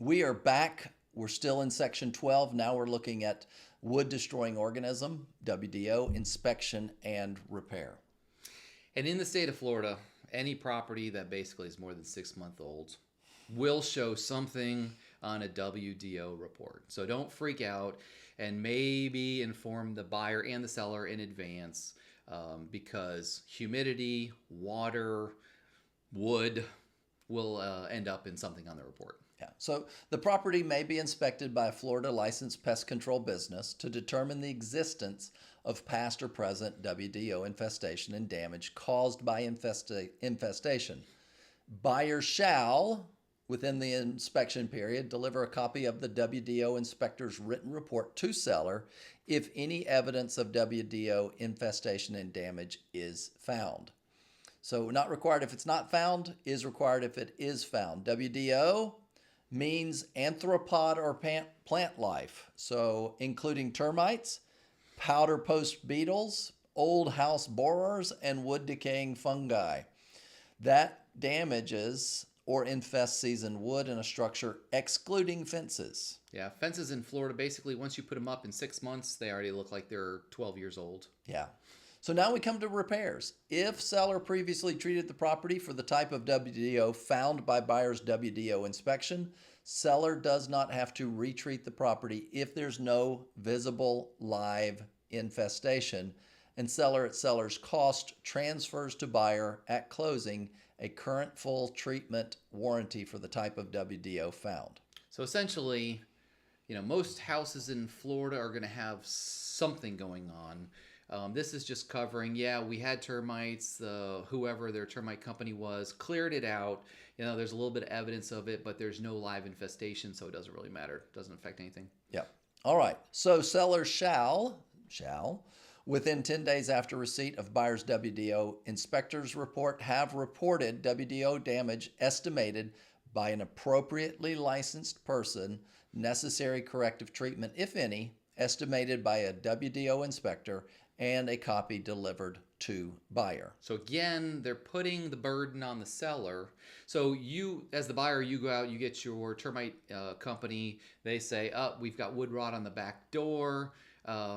We are back. We're still in section 12. Now we're looking at wood destroying organism, WDO, inspection and repair. And in the state of Florida, any property that basically is more than 6 months old will show something on a WDO report. So don't freak out and maybe inform the buyer and the seller in advance because humidity, water, wood will end up in something on the report. Yeah. So the property may be inspected by a Florida licensed pest control business to determine the existence of past or present WDO infestation and damage caused by infestation. Buyer shall, within the inspection period, deliver a copy of the WDO inspector's written report to seller if any evidence of WDO infestation and damage is found. So not required if it's not found, is required if it is found. WDO means arthropod or plant life, so including termites, powder post beetles, old house borers, and wood decaying fungi. That damages or infests seasoned wood in a structure, excluding fences. Yeah, fences in Florida, basically, once you put them up in 6 months, they already look like they're 12 years old. Yeah. So now we come to repairs. If seller previously treated the property for the type of WDO found by buyer's WDO inspection, seller does not have to retreat the property if there's no visible live infestation, and seller at seller's cost transfers to buyer at closing a current full treatment warranty for the type of WDO found. So essentially, most houses in Florida are going to have something going on. This is just covering, we had termites, whoever their termite company was, cleared it out. There's a little bit of evidence of it, but there's no live infestation, so it doesn't really matter. It doesn't affect anything. Yeah. All right. So seller shall, within 10 days after receipt of buyer's WDO inspector's report, have reported WDO damage estimated by an appropriately licensed person, necessary corrective treatment, if any, estimated by a WDO inspector, and a copy delivered to buyer. So again, they're putting the burden on the seller. So you, as the buyer, you go out, you get your termite company. They say, we've got wood rot on the back door.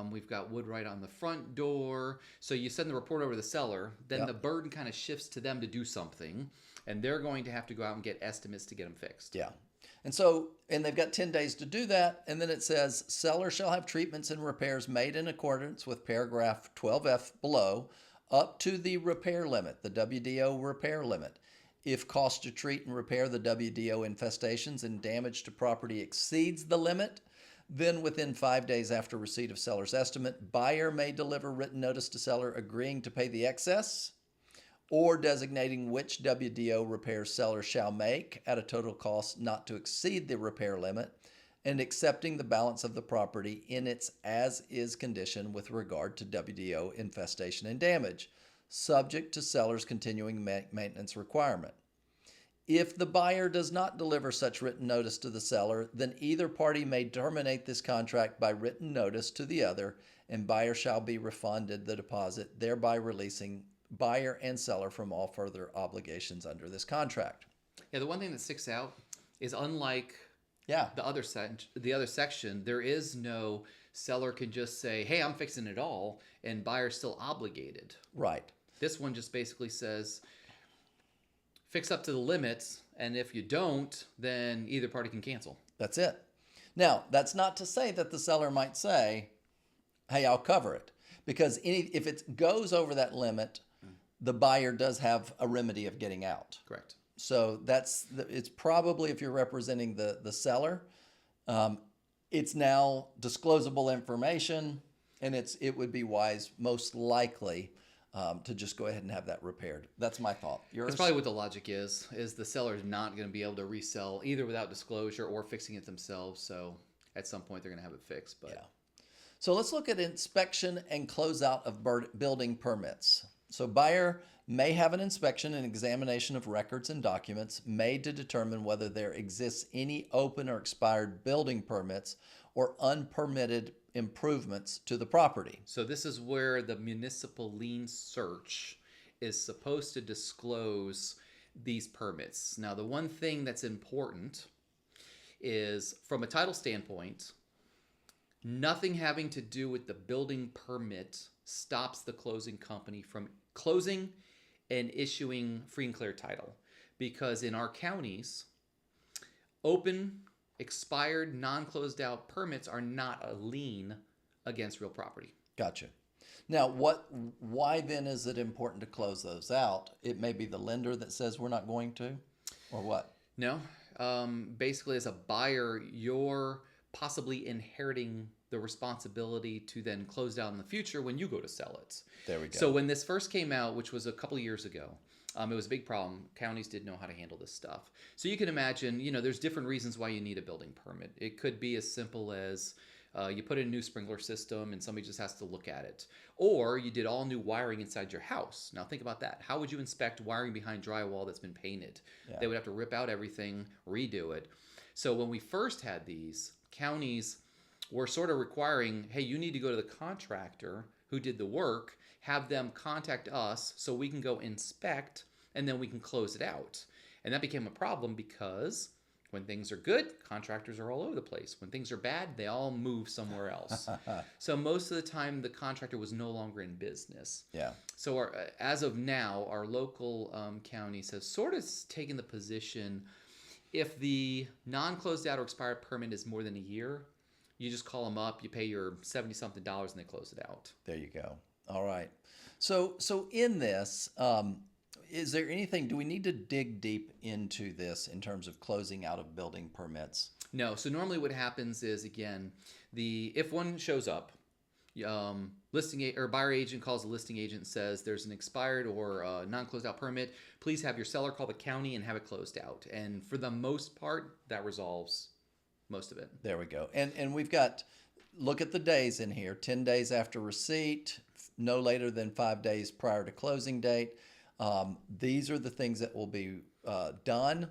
We've got wood rot on the front door. So you send the report over to the seller. Then the burden kind of shifts to them to do something. And they're going to have to go out and get estimates to get them fixed. Yeah. And they've got 10 days to do that. And then it says, seller shall have treatments and repairs made in accordance with paragraph 12F below up to the repair limit, the WDO repair limit. If cost to treat and repair the WDO infestations and damage to property exceeds the limit, then within 5 days after receipt of seller's estimate, buyer may deliver written notice to seller agreeing to pay the excess or designating which WDO repairs seller shall make at a total cost not to exceed the repair limit, and accepting the balance of the property in its as-is condition with regard to WDO infestation and damage, subject to seller's continuing maintenance requirement. If the buyer does not deliver such written notice to the seller, then either party may terminate this contract by written notice to the other, and buyer shall be refunded the deposit, thereby releasing buyer and seller from all further obligations under this contract. Yeah, the one thing that sticks out is unlike the other section, there is no seller can just say, hey, I'm fixing it all, and buyer's still obligated. Right. This one just basically says, fix up to the limits, and if you don't, then either party can cancel. That's it. Now, that's not to say that the seller might say, hey, I'll cover it. Because if it goes over that limit, the buyer does have a remedy of getting out. Correct. So it's probably, if you're representing the seller, it's now disclosable information, and it would be wise, most likely, to just go ahead and have that repaired. That's my thought. Yours? That's probably what the logic is the seller's not going to be able to resell either without disclosure or fixing it themselves. So at some point they're going to have it fixed. But yeah. So let's look at inspection and closeout of building permits. So buyer may have an inspection and examination of records and documents made to determine whether there exists any open or expired building permits or unpermitted improvements to the property. So this is where the municipal lien search is supposed to disclose these permits. Now, the one thing that's important is from a title standpoint, nothing having to do with the building permit stops the closing company from closing and issuing free and clear title. Because in our counties, open, expired, non-closed out permits are not a lien against real property. Gotcha. Now, why then is it important to close those out? It may be the lender that says we're not going to, or what? No. Basically, as a buyer, you're possibly inheriting the responsibility to then close down in the future when you go to sell it. There we go. So when this first came out, which was a couple of years ago, it was a big problem. Counties didn't know how to handle this stuff. So you can imagine, there's different reasons why you need a building permit. It could be as simple as you put in a new sprinkler system and somebody just has to look at it. Or you did all new wiring inside your house. Now think about that. How would you inspect wiring behind drywall that's been painted? Yeah. They would have to rip out everything, redo it. So when we first had these, counties were sort of requiring, hey, you need to go to the contractor who did the work, have them contact us so we can go inspect, and then we can close it out. And that became a problem because when things are good, contractors are all over the place. When things are bad, they all move somewhere else. So most of the time, the contractor was no longer in business. Yeah. So as of now, our local counties have sort of taken the position, if the non-closed out or expired permit is more than a year, you just call them up, you pay your $70-something, and they close it out. There you go. All right. So in this, is there anything, do we need to dig deep into this in terms of closing out of building permits? No. So normally what happens is, again, if one shows up, buyer agent calls the listing agent and says there's an expired or non-closed out permit, please have your seller call the county and have it closed out. And for the most part, that resolves most of it. There we go. And we've got, look at the days in here, 10 days after receipt, no later than 5 days prior to closing date. These are the things that will be done.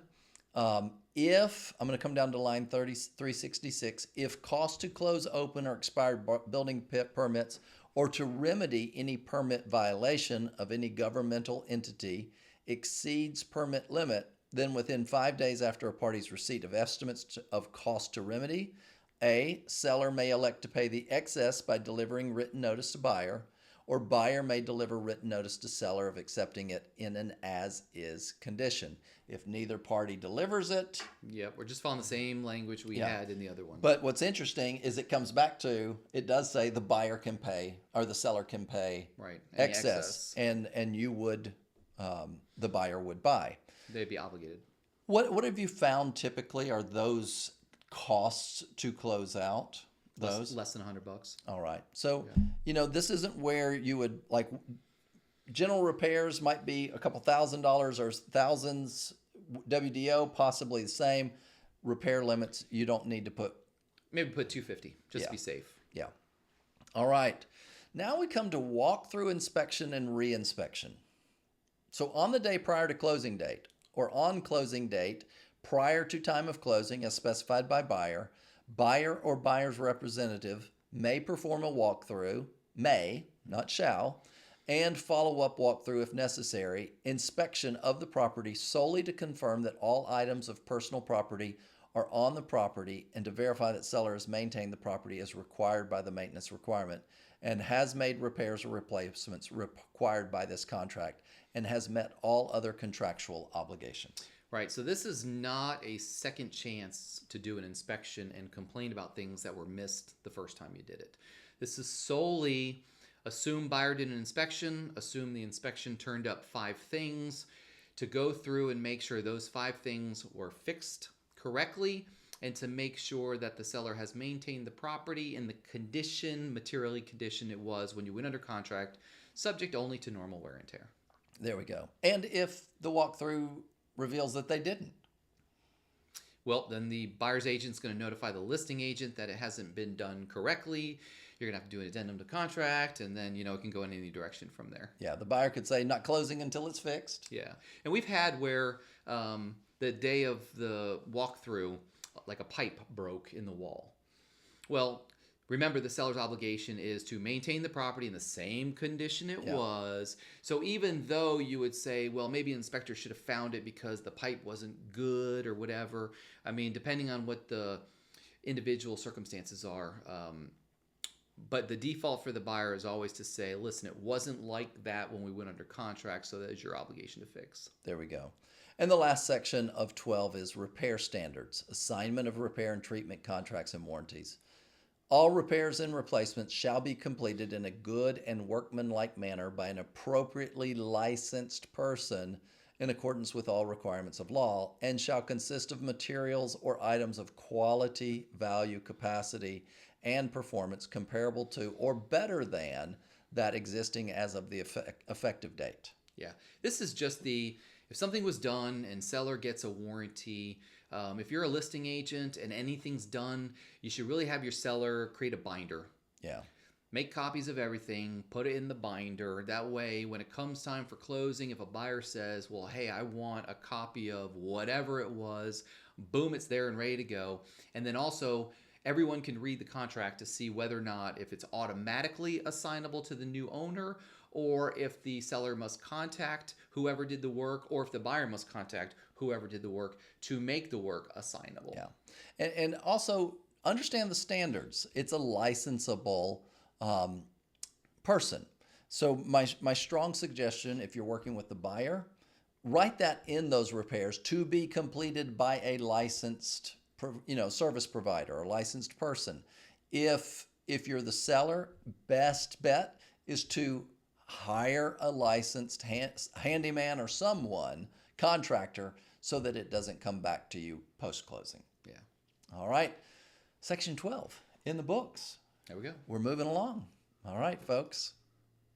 If, I'm going to come down to line 366, if cost to close open or expired building permits or to remedy any permit violation of any governmental entity exceeds permit limit, then within 5 days after a party's receipt of estimates of cost to remedy, A, seller may elect to pay the excess by delivering written notice to buyer, or buyer may deliver written notice to seller of accepting it in an as-is condition. If neither party delivers it. Yep, we're just following the same language we had in the other one. But what's interesting is it comes back to, it does say the buyer can pay, or the seller can pay right. Any excess, and you would, the buyer would buy. They'd be obligated. What have you found typically are those costs to close out? Those less than $100. All right. So, this isn't where you would, like, general repairs might be a couple $1,000s or thousands. WDO possibly the same. Repair limits you don't need to put. Maybe put $250 just to be safe. Yeah. All right. Now we come to walkthrough inspection and reinspection. So on the day prior to closing date or on closing date prior to time of closing as specified by buyer, buyer or buyer's representative may perform a walkthrough, may, not shall, and follow-up walkthrough if necessary, inspection of the property solely to confirm that all items of personal property are on the property and to verify that seller has maintained the property as required by the maintenance requirement and has made repairs or replacements required by this contract and has met all other contractual obligations. Right, so this is not a second chance to do an inspection and complain about things that were missed the first time you did it. This is solely assume buyer did an inspection, assume the inspection turned up 5 things, to go through and make sure those 5 things were fixed correctly and to make sure that the seller has maintained the property in the materially condition it was when you went under contract, subject only to normal wear and tear. There we go. And if the walkthrough reveals that they didn't? Well, then the buyer's agent's going to notify the listing agent that it hasn't been done correctly. You're going to have to do an addendum to contract, and then, it can go in any direction from there. Yeah, the buyer could say, not closing until it's fixed. Yeah. And we've had where the day of the walkthrough, like a pipe broke in the wall. Well, Remember, the seller's obligation is to maintain the property in the same condition it Yeah. was. So even though you would say, well, maybe an inspector should have found it because the pipe wasn't good or whatever. I mean, depending on what the individual circumstances are. But the default for the buyer is always to say, listen, it wasn't like that when we went under contract, so that is your obligation to fix. There we go. And the last section of 12 is repair standards, assignment of repair and treatment contracts and warranties. All repairs and replacements shall be completed in a good and workmanlike manner by an appropriately licensed person in accordance with all requirements of law, and shall consist of materials or items of quality, value, capacity, and performance comparable to or better than that existing as of the effective date. Yeah, this is just if something was done and seller gets a warranty, if you're a listing agent and anything's done, you should really have your seller create a binder. Yeah. Make copies of everything, put it in the binder. That way, when it comes time for closing, if a buyer says, well, hey, I want a copy of whatever it was, boom, it's there and ready to go. And then also, everyone can read the contract to see whether or not if it's automatically assignable to the new owner, or if the seller must contact whoever did the work, or if the buyer must contact whoever did the work to make the work assignable. Yeah. And also understand the standards. It's a licensable person. So my strong suggestion, if you're working with the buyer, write that in those repairs to be completed by a licensed service provider or licensed person. If you're the seller, best bet is to hire a licensed handyman or someone, contractor, so that it doesn't come back to you post-closing. Yeah. All right. Section 12 in the books. There we go. We're moving along. All right, folks.